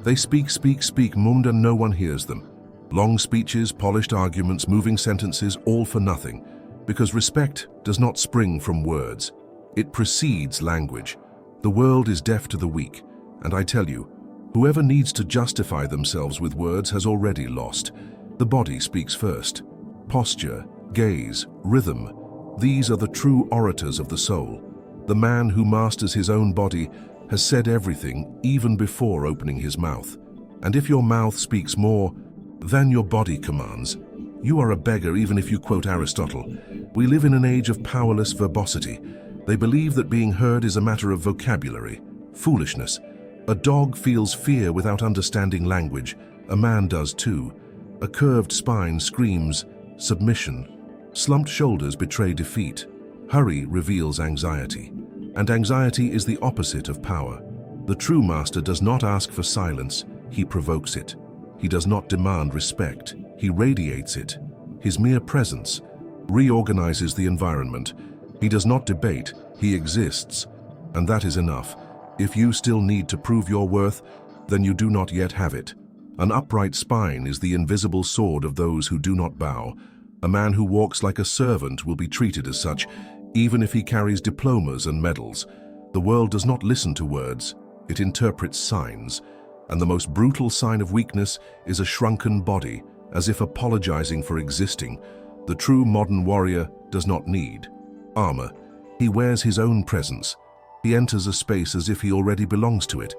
They speak, speak, speak, mummed, and no one hears them. Long speeches, polished arguments, moving sentences, all for nothing. Because respect does not spring from words. It precedes language. The world is deaf to the weak, and I tell you, whoever needs to justify themselves with words has already lost. The body speaks first. Posture, gaze, rhythm, these are the true orators of the soul. The man who masters his own body has said everything even before opening his mouth. And if your mouth speaks more than your body commands, you are a beggar even if you quote Aristotle. We live in an age of powerless verbosity. They believe that being heard is a matter of vocabulary. Foolishness. A dog feels fear without understanding language. A man does too. A curved spine screams submission. Slumped shoulders betray defeat. Hurry reveals anxiety. And anxiety is the opposite of power. The true master does not ask for silence, he provokes it. He does not demand respect, he radiates it. His mere presence reorganizes the environment. He does not debate, he exists. And that is enough. If you still need to prove your worth, then you do not yet have it. An upright spine is the invisible sword of those who do not bow. A man who walks like a servant will be treated as such, even if he carries diplomas and medals. The world does not listen to words, it interprets signs. And the most brutal sign of weakness is a shrunken body, as if apologizing for existing. The true modern warrior does not need armor. He wears his own presence. He enters a space as if he already belongs to it,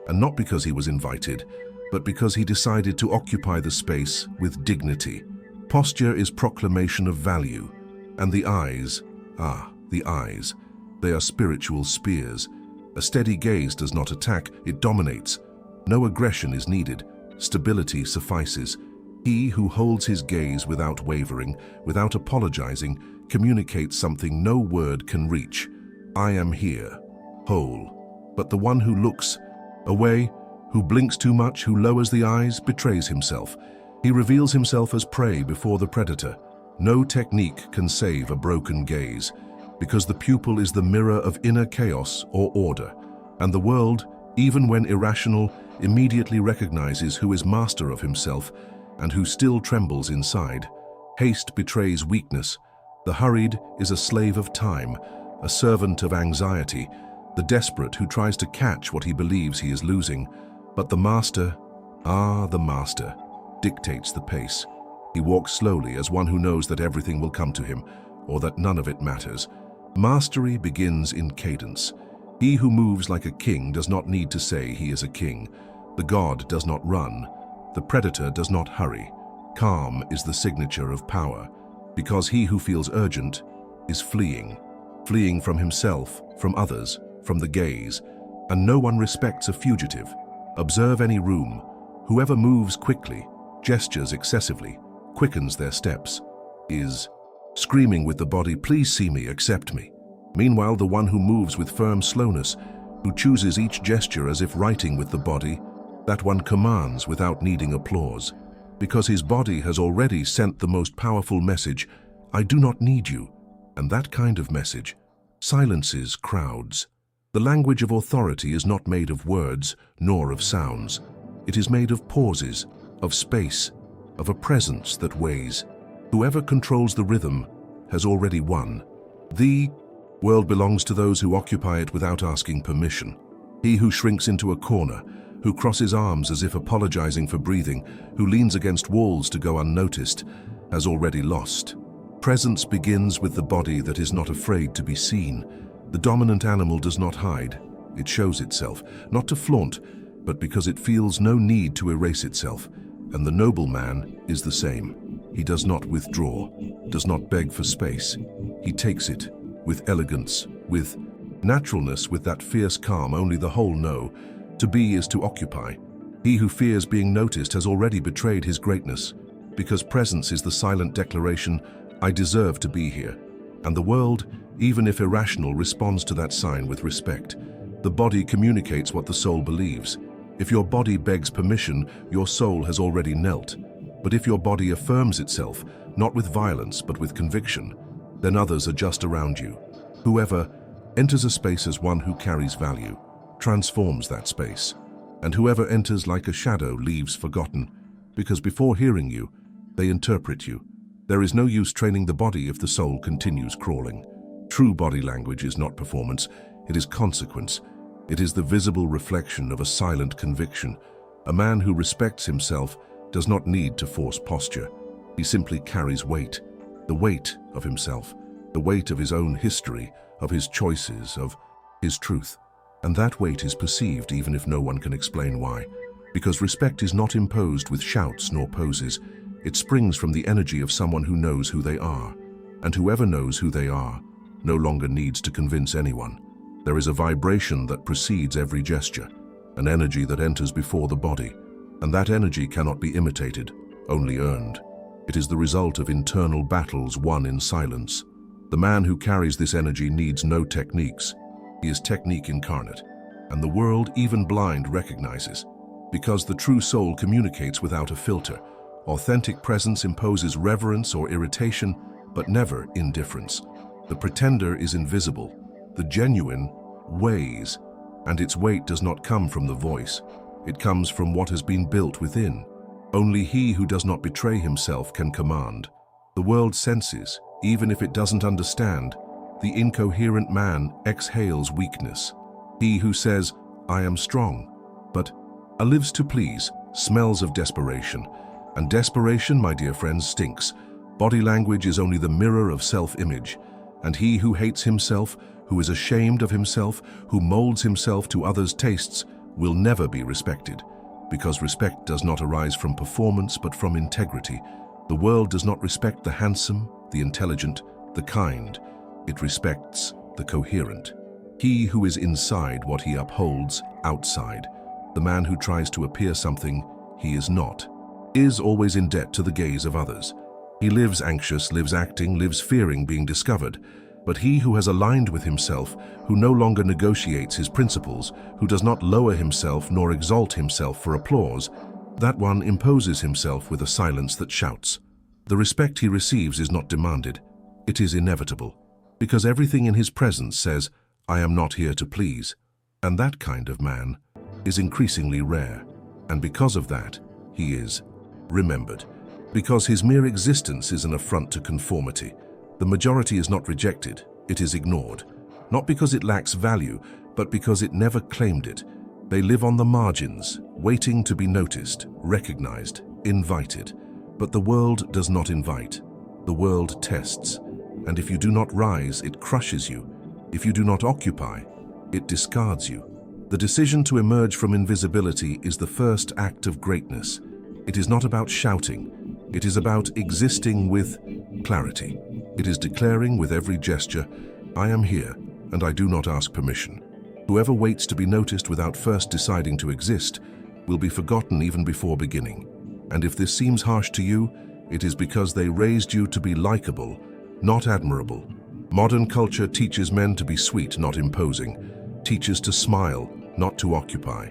and not because he was invited, but because he decided to occupy the space with dignity. Posture is proclamation of value, and the eyes, the eyes, they are spiritual spears. A steady gaze does not attack, it dominates. No aggression is needed, stability suffices. He who holds his gaze without wavering, without apologizing, communicates something no word can reach. I am here, whole. But the one who looks away, who blinks too much, who lowers the eyes, betrays himself. He reveals himself as prey before the predator. No technique can save a broken gaze, because the pupil is the mirror of inner chaos or order, and the world, even when irrational, immediately recognizes who is master of himself and who still trembles inside. Haste betrays weakness. The hurried is a slave of time, a servant of anxiety, the desperate who tries to catch what he believes he is losing. But the master, the master, dictates the pace. He walks slowly as one who knows that everything will come to him, or that none of it matters. Mastery begins in cadence. He who moves like a king does not need to say he is a king. The god does not run. The predator does not hurry. Calm is the signature of power, because he who feels urgent is fleeing. Fleeing from himself, from others, from the gaze. And no one respects a fugitive. Observe any room. Whoever moves quickly, gestures excessively, quickens their steps, is screaming with the body, please see me, accept me. Meanwhile, the one who moves with firm slowness, who chooses each gesture as if writing with the body, that one commands without needing applause, because his body has already sent the most powerful message, I do not need you. And that kind of message silences crowds. The language of authority is not made of words nor of sounds. It is made of pauses, of space, of a presence that weighs. Whoever controls the rhythm has already won. The world belongs to those who occupy it without asking permission. He who shrinks into a corner, who crosses arms as if apologizing for breathing, who leans against walls to go unnoticed, has already lost. Presence begins with the body that is not afraid to be seen. The dominant animal does not hide. It shows itself, not to flaunt, but because it feels no need to erase itself. And the noble man is the same. He does not withdraw, does not beg for space. He takes it with elegance, with naturalness, with that fierce calm only the whole know. To be is to occupy. He who fears being noticed has already betrayed his greatness, because presence is the silent declaration, I deserve to be here. And the world, even if irrational, responds to that sign with respect. The body communicates what the soul believes. If your body begs permission, your soul has already knelt. But if your body affirms itself, not with violence but with conviction, then others are just around you. Whoever enters a space as one who carries value, transforms that space. And whoever enters like a shadow leaves forgotten, because before hearing you, they interpret you. There is no use training the body if the soul continues crawling. True body language is not performance, it is consequence. It is the visible reflection of a silent conviction. A man who respects himself does not need to force posture. He simply carries weight, the weight of himself, the weight of his own history, of his choices, of his truth. And that weight is perceived even if no one can explain why. Because respect is not imposed with shouts nor poses. It springs from the energy of someone who knows who they are. And whoever knows who they are no longer needs to convince anyone. There is a vibration that precedes every gesture, an energy that enters before the body. And that energy cannot be imitated, only earned. It is the result of internal battles won in silence. The man who carries this energy needs no techniques. He is technique incarnate, and the world, even blind, recognizes. Because the true soul communicates without a filter. Authentic presence imposes reverence or irritation, but never indifference. The pretender is invisible. The genuine weighs, and its weight does not come from the voice. It comes from what has been built within. Only he who does not betray himself can command. The world senses, even if it doesn't understand. The incoherent man exhales weakness. He who says, "I am strong," but lives to please, smells of desperation. And desperation, my dear friends, stinks. Body language is only the mirror of self-image. And he who hates himself, who is ashamed of himself, who molds himself to others' tastes, will never be respected. Because respect does not arise from performance but from integrity. The world does not respect the handsome, the intelligent, the kind. It respects the coherent. He who is inside what he upholds outside. The man who tries to appear something he is not, is always in debt to the gaze of others. He lives anxious, lives acting, lives fearing being discovered. But he who has aligned with himself, who no longer negotiates his principles, who does not lower himself nor exalt himself for applause, that one imposes himself with a silence that shouts. The respect he receives is not demanded. It is inevitable. Because everything in his presence says, "I am not here to please." And that kind of man is increasingly rare. And because of that, he is remembered. Because his mere existence is an affront to conformity. The majority is not rejected, it is ignored. Not because it lacks value, but because it never claimed it. They live on the margins, waiting to be noticed, recognized, invited. But the world does not invite. The world tests. And if you do not rise, it crushes you. If you do not occupy, it discards you. The decision to emerge from invisibility is the first act of greatness. It is not about shouting. It is about existing with clarity. It is declaring with every gesture, "I am here, and I do not ask permission." Whoever waits to be noticed without first deciding to exist will be forgotten even before beginning. And if this seems harsh to you, it is because they raised you to be likable, not admirable. Modern culture teaches men to be sweet, not imposing, teaches to smile, not to occupy.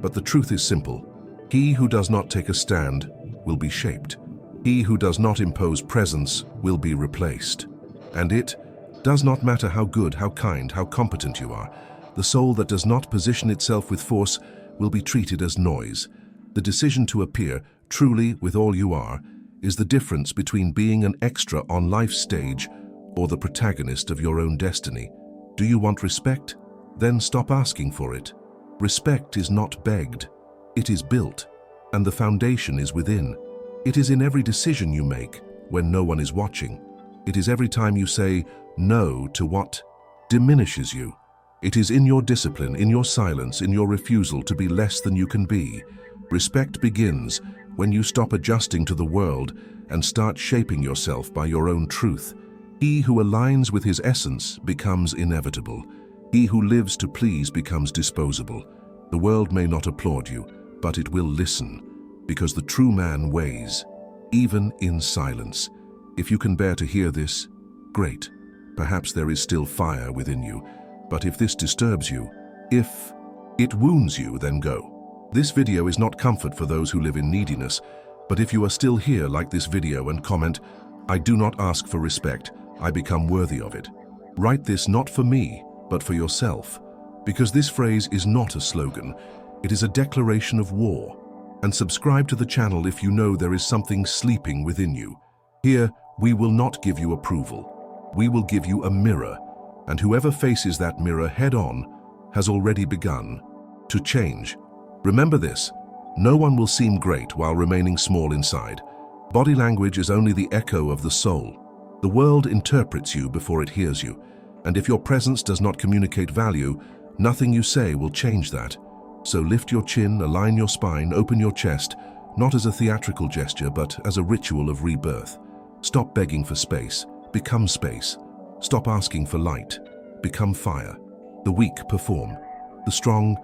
But the truth is simple. He who does not take a stand will be shaped. He who does not impose presence will be replaced. And it does not matter how good, how kind, how competent you are. The soul that does not position itself with force will be treated as noise. The decision to appear truly with all you are is the difference between being an extra on life's stage or the protagonist of your own destiny. Do you want respect? Then stop asking for it. Respect is not begged. It is built, and the foundation is within. It is in every decision you make when no one is watching. It is every time you say no to what diminishes you. It is in your discipline, in your silence, in your refusal to be less than you can be. Respect begins when you stop adjusting to the world and start shaping yourself by your own truth. He who aligns with his essence becomes inevitable. He who lives to please becomes disposable. The world may not applaud you, but it will listen. Because the true man weighs, even in silence. If you can bear to hear this, great. Perhaps there is still fire within you. But if this disturbs you, if it wounds you, then go. This video is not comfort for those who live in neediness, but if you are still here, like this video and comment, "I do not ask for respect, I become worthy of it." Write this not for me, but for yourself. Because this phrase is not a slogan. It is a declaration of war. And subscribe to the channel if you know there is something sleeping within you. Here, we will not give you approval. We will give you a mirror, and whoever faces that mirror head-on has already begun to change. Remember this, no one will seem great while remaining small inside. Body language is only the echo of the soul. The world interprets you before it hears you, and if your presence does not communicate value, nothing you say will change that. So lift your chin, align your spine, open your chest, not as a theatrical gesture, but as a ritual of rebirth. Stop begging for space, become space. Stop asking for light, become fire. The weak perform, the strong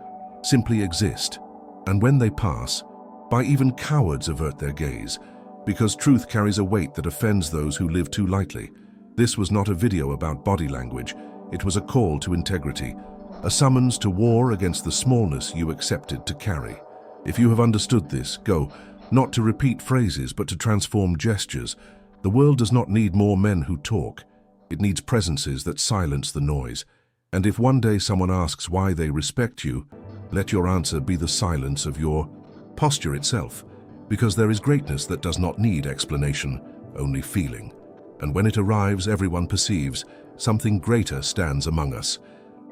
simply exist. And when they pass, by even cowards avert their gaze, because truth carries a weight that offends those who live too lightly. This was not a video about body language, it was a call to integrity. A summons to war against the smallness you accepted to carry. If you have understood this, go, not to repeat phrases, but to transform gestures. The world does not need more men who talk. It needs presences that silence the noise. And if one day someone asks why they respect you, let your answer be the silence of your posture itself. Because there is greatness that does not need explanation, only feeling. And when it arrives, everyone perceives something greater stands among us.